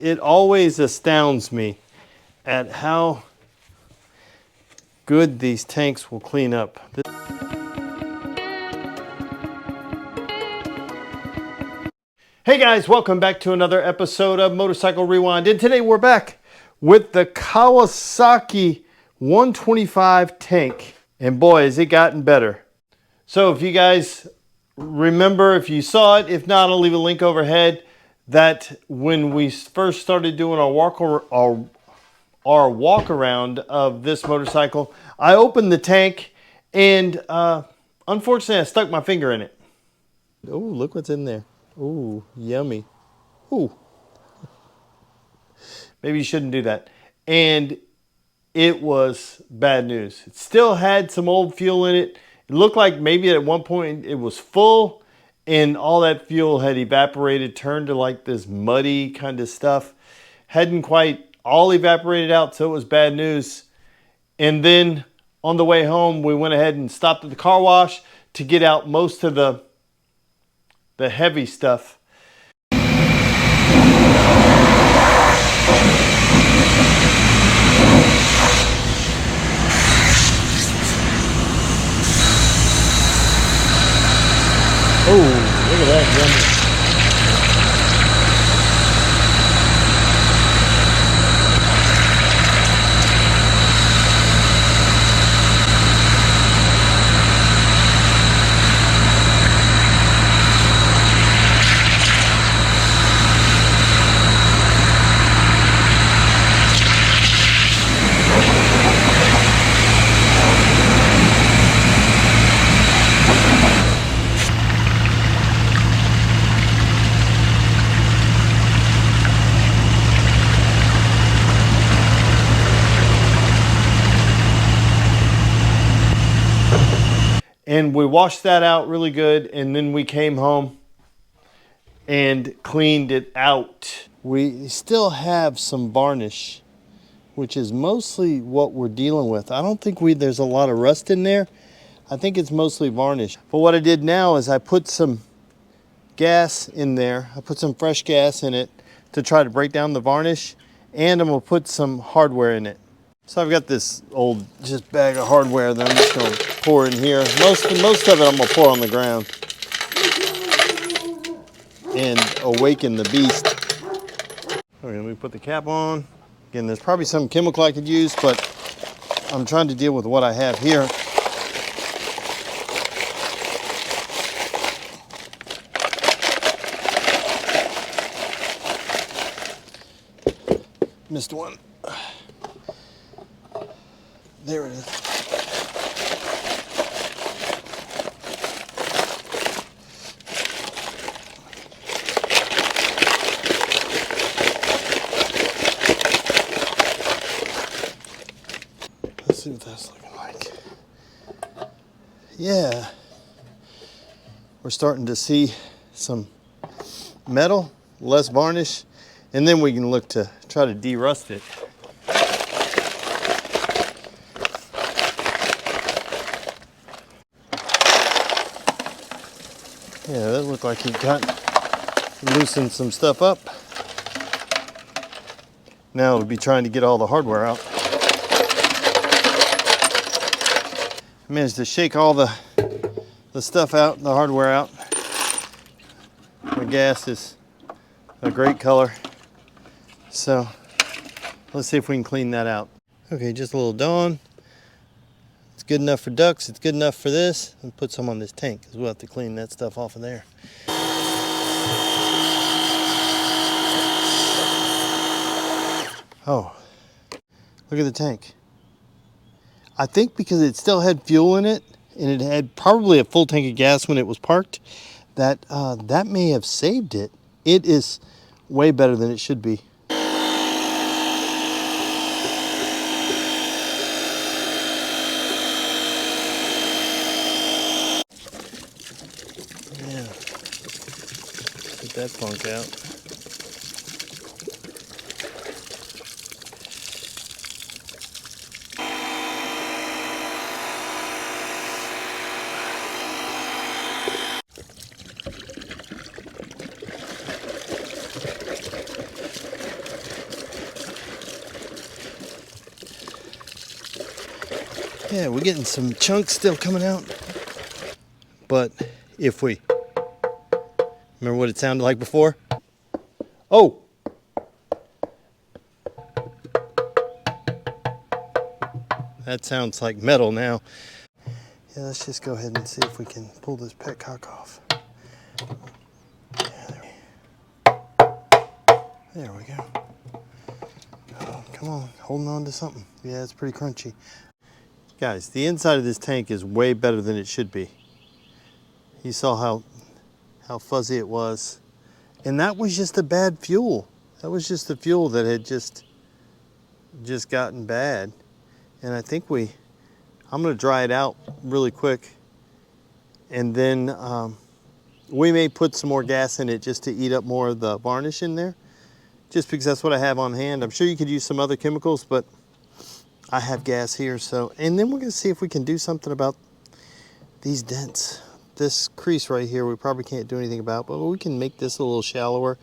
it always astounds me at how good these tanks will clean up. Hey guys, welcome back to another episode of Motorcycle Rewind. And today we're back with the Kawasaki 125 tank. And boy, has it gotten better. So if you guys remember, if you saw it, if not, I'll leave a link overhead, that when we first started doing our walk around of this motorcycle, I opened the tank and unfortunately I stuck my finger in it. Oh, look what's in there. Ooh, yummy. Ooh. Maybe you shouldn't do that. And it was bad news. It still had some old fuel in it. It looked like maybe at one point it was full and all that fuel had evaporated, turned to like this muddy kind of stuff. Hadn't quite all evaporated out, so it was bad news. And then on the way home, we went ahead and stopped at the car wash to get out most of the heavy stuff. Oh, look at that yummy. And we washed that out really good, and then we came home and cleaned it out. We still have some varnish, which is mostly what we're dealing with. I don't think there's a lot of rust in there. I think it's mostly varnish. But what I did now is I put some gas in there. I put some fresh gas in it to try to break down the varnish, and I'm gonna put some hardware in it. So I've got this old just bag of hardware that I'm just gonna pour in here. Most of it I'm gonna pour on the ground and awaken the beast. Okay, let me put the cap on. Again, there's probably some chemical I could use, but I'm trying to deal with what I have here. Missed one. There it is. Let's see what that's looking like. Yeah. We're starting to see some metal, less varnish, and then we can look to try to de-rust it. Yeah, that looked like he got loosened some stuff up. Now we'll be trying to get all the hardware out. I managed to shake all the stuff out, the hardware out. The gas is a great color. So let's see if we can clean that out. Okay, just a little Dawn. It's good enough for ducks, it's good enough for this. And put some on this tank because we'll have to clean that stuff off of there. Oh, look at the tank. I think because it still had fuel in it and it had probably a full tank of gas when it was parked, that that may have saved it. It is way better than it should be. Get that funk out. Yeah, we're getting some chunks still coming out. But if we, remember what it sounded like before? Oh! That sounds like metal now. Yeah, let's just go ahead and see if we can pull this petcock off. There we go. Oh, come on, holding on to something. Yeah, it's pretty crunchy. Guys, the inside of this tank is way better than it should be. You saw how fuzzy it was. And that was just a bad fuel. That was just the fuel that had just gotten bad. And I think I'm gonna dry it out really quick. And then we may put some more gas in it just to eat up more of the varnish in there. Just because that's what I have on hand. I'm sure you could use some other chemicals, but I have gas here. So, and then we're gonna see if we can do something about these dents. This crease right here, we probably can't do anything about, but we can make this a little shallower.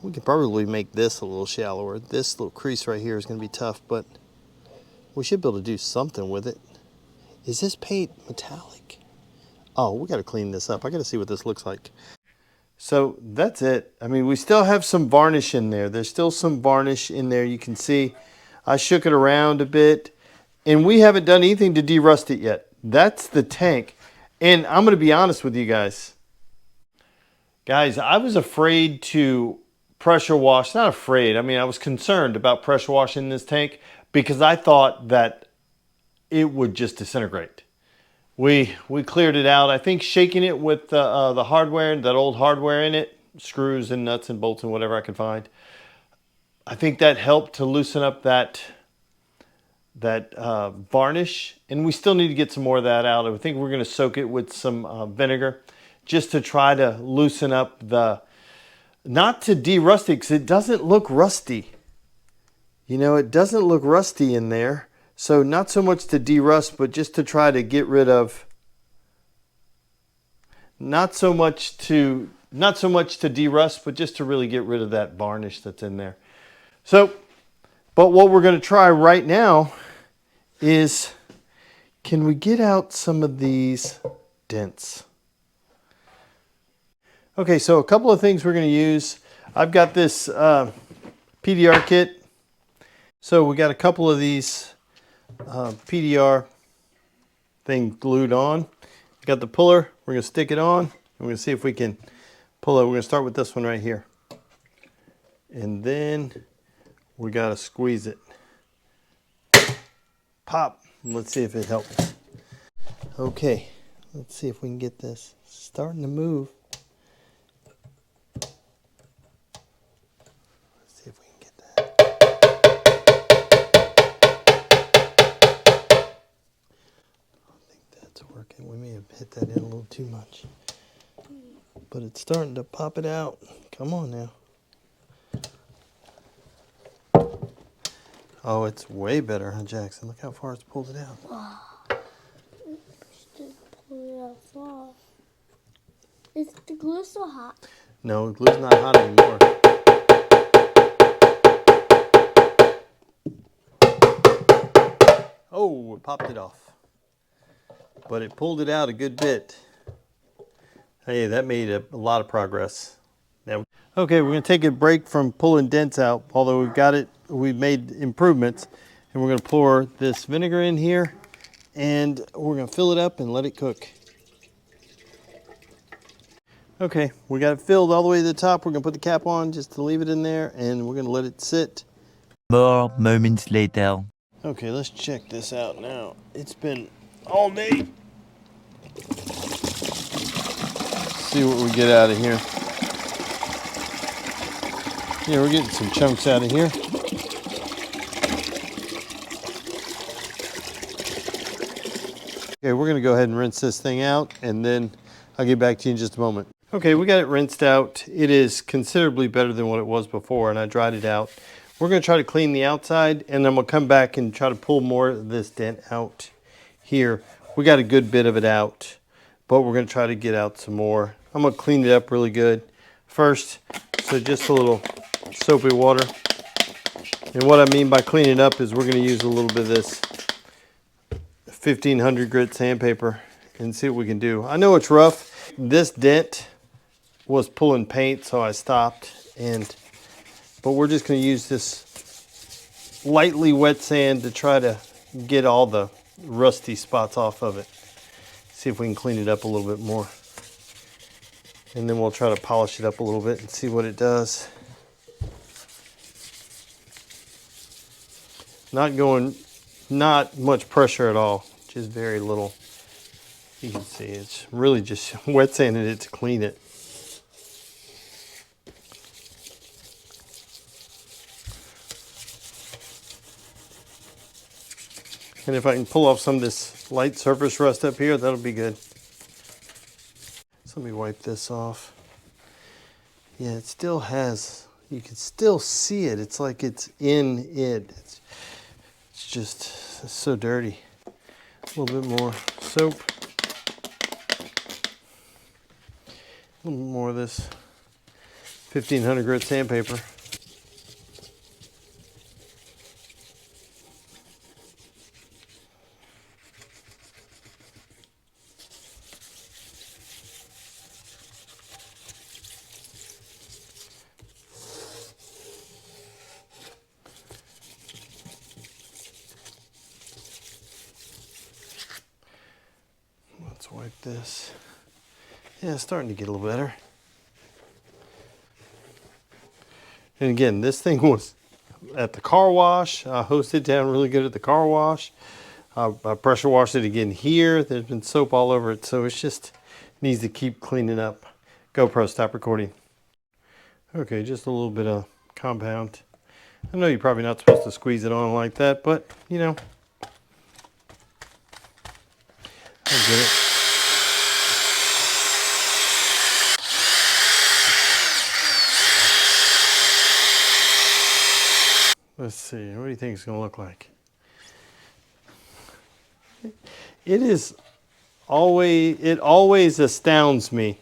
We could probably make this a little shallower. This little crease right here is gonna be tough, but we should be able to do something with it. Is this paint metallic? Oh, we gotta clean this up. I gotta see what this looks like. So that's it. I mean, we still have some varnish in there. There's still some varnish in there. You can see I shook it around a bit, and we haven't done anything to de-rust it yet. That's the tank. And I'm going to be honest with you guys. Guys, I was afraid to pressure wash. Not afraid. I mean, I was concerned about pressure washing this tank because I thought that it would just disintegrate. We cleared it out. I think shaking it with the hardware, that old hardware in it, screws and nuts and bolts and whatever I could find. I think that helped to loosen up that varnish, and we still need to get some more of that out. I think we're going to soak it with some vinegar just to try to loosen up not to de-rust it, because it doesn't look rusty. You know, it doesn't look rusty in there. So not so much to de-rust, but just to try to get rid of, not so much to de-rust, but just to really get rid of that varnish that's in there. So, but what we're going to try right now is, can we get out some of these dents? Okay, so a couple of things we're going to use. I've got this PDR kit. So we got a couple of these PDR thing glued on. Got the puller. We're going to stick it on. We're going to see if we can pull it. We're going to start with this one right here. And then we got to squeeze it. Pop. Let's see if it helps. Okay, let's see if we can get this starting to move. Let's see if we can get that. I don't think that's working. We may have hit that in a little too much. But it's starting to pop it out. Come on now. Oh, it's way better, huh, Jackson? Look how far it's pulled it out. Wow. It's just pulled it out far. Is the glue still hot? No, the glue's not hot anymore. Oh, it popped it off. But it pulled it out a good bit. Hey, that made a lot of progress. Now, okay, we're going to take a break from pulling dents out, although we've made improvements. And we're going to pour this vinegar in here, and we're going to fill it up and let it cook. Okay, we got it filled all the way to the top. We're going to put the cap on just to leave it in there, and we're going to let it sit. More moments later. Okay, let's check this out now. It's been all day. See what we get out of here. Yeah, we're getting some chunks out of here. Okay, we're gonna go ahead and rinse this thing out, and then I'll get back to you in just a moment. Okay, we got it rinsed out. It is considerably better than what it was before, and I dried it out. We're gonna try to clean the outside, and then we'll come back and try to pull more of this dent out here. We got a good bit of it out, but we're gonna try to get out some more. I'm gonna clean it up really good first. So just a little soapy water. And what I mean by cleaning it up is we're gonna use a little bit of this 1500 grit sandpaper and see what we can do. I know it's rough. This dent was pulling paint, so I stopped. But we're just going to use this lightly wet sand to try to get all the rusty spots off of it. See if we can clean it up a little bit more. And then we'll try to polish it up a little bit and see what it does. Not much pressure at all, just very little. You can see it's really just wet sanding it to clean it. And if I can pull off some of this light surface rust up here, that'll be good. So let me wipe this off. Yeah, it still has, you can still see it. It's like it's in it. It's just so dirty. A little bit more soap. A little more of this 1500 grit sandpaper. Let's wipe this. Yeah, it's starting to get a little better. And again, this thing was at the car wash. I hosed it down really good at the car wash. I pressure washed it again here. There's been soap all over it, so it's just needs to keep cleaning up. GoPro, stop recording. Okay, just a little bit of compound. I know you're probably not supposed to squeeze it on like that, but you know, I get it. Let's see, what do you think it's going to look like? It always astounds me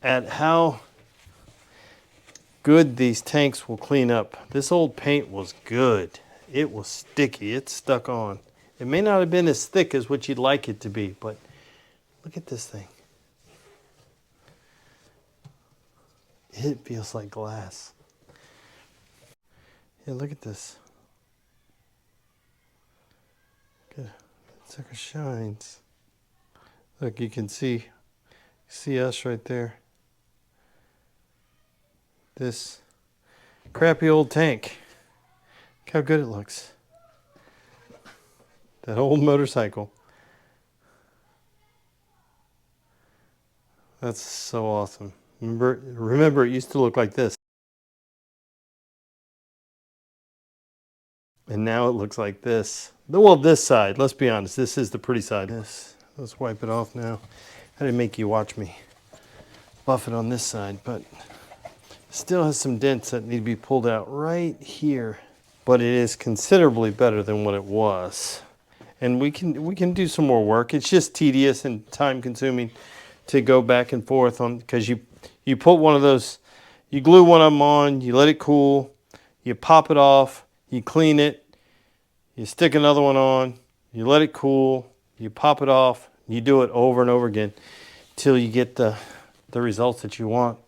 at how good these tanks will clean up. This old paint was good. It was sticky, it stuck on. It may not have been as thick as what you'd like it to be, but look at this thing. It feels like glass. Yeah, look at this. Good. That sucker shines. Look, you can see us right there. This crappy old tank. Look how good it looks. That old motorcycle. That's so awesome. Remember, it used to look like this. And now it looks like this. Well, this side, let's be honest, this is the pretty side. Let's wipe it off now. I didn't make you watch me buff it on this side, but still has some dents that need to be pulled out right here. But it is considerably better than what it was. And we can do some more work. It's just tedious and time consuming to go back and forth on, because you put one of those, you glue one of them on, you let it cool, you pop it off, you clean it, you stick another one on, you let it cool, you pop it off, you do it over and over again till you get the results that you want.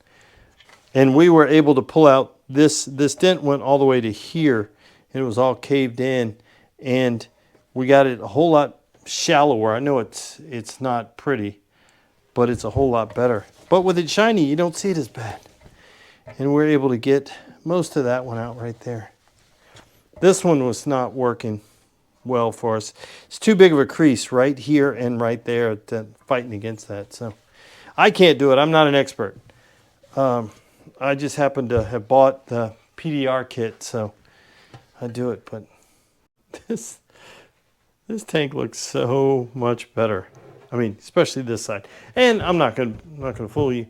And we were able to pull out, this dent went all the way to here, and it was all caved in, and we got it a whole lot shallower. I know it's not pretty, but it's a whole lot better. But with it shiny, you don't see it as bad. And we're able to get most of that one out right there. This one was not working well for us. It's too big of a crease right here and right there, fighting against that. So I can't do it. I'm not an expert. I just happened to have bought the PDR kit, so I do it. But this tank looks so much better. I mean, especially this side. And I'm not gonna fool you,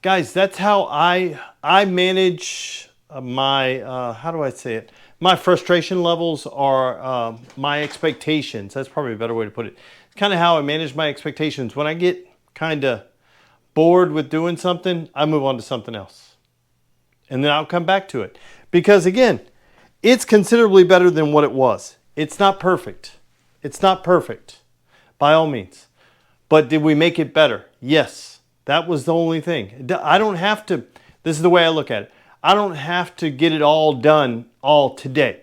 guys. That's how I manage my how do I say it? My frustration levels are my expectations. That's probably a better way to put it. It's kind of how I manage my expectations. When I get kind of bored with doing something, I move on to something else. And then I'll come back to it. Because again, it's considerably better than what it was. It's not perfect. It's not perfect. by all means. But did we make it better? Yes. That was the only thing. I don't have to, this is the way I look at it. I don't have to get it all done all today.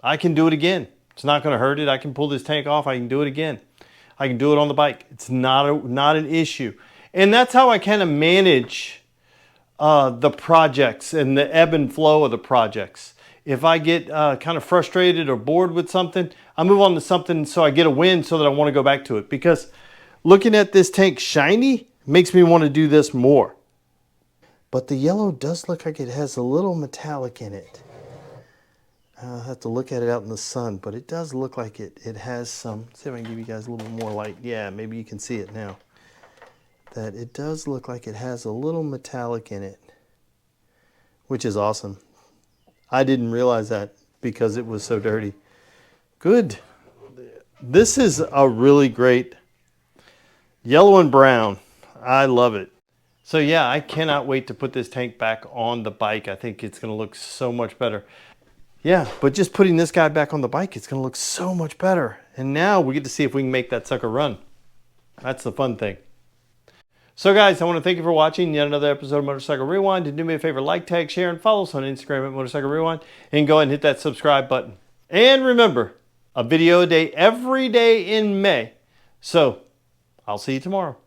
I can do it again. It's not going to hurt it. I can pull this tank off. I can do it again. I can do it on the bike. It's not an issue. And that's how I kind of manage the projects and the ebb and flow of the projects. If I get kind of frustrated or bored with something, I move on to something so I get a win so that I want to go back to it. Because looking at this tank shiny makes me want to do this more. But the yellow does look like it has a little metallic in it. I'll have to look at it out in the sun, but it does look like it has some. See if I can give you guys a little more light. Yeah, maybe you can see it now. That it does look like it has a little metallic in it, which is awesome. I didn't realize that because it was so dirty. Good. This is a really great yellow and brown. I love it. So yeah, I cannot wait to put this tank back on the bike. I think it's going to look so much better. Yeah, but just putting this guy back on the bike, it's going to look so much better. And now we get to see if we can make that sucker run. That's the fun thing. So guys, I want to thank you for watching yet another episode of Motorcycle Rewind. And do me a favor, like, tag, share, and follow us on Instagram at Motorcycle Rewind. And go ahead and hit that subscribe button. And remember, a video a day every day in May. So, I'll see you tomorrow.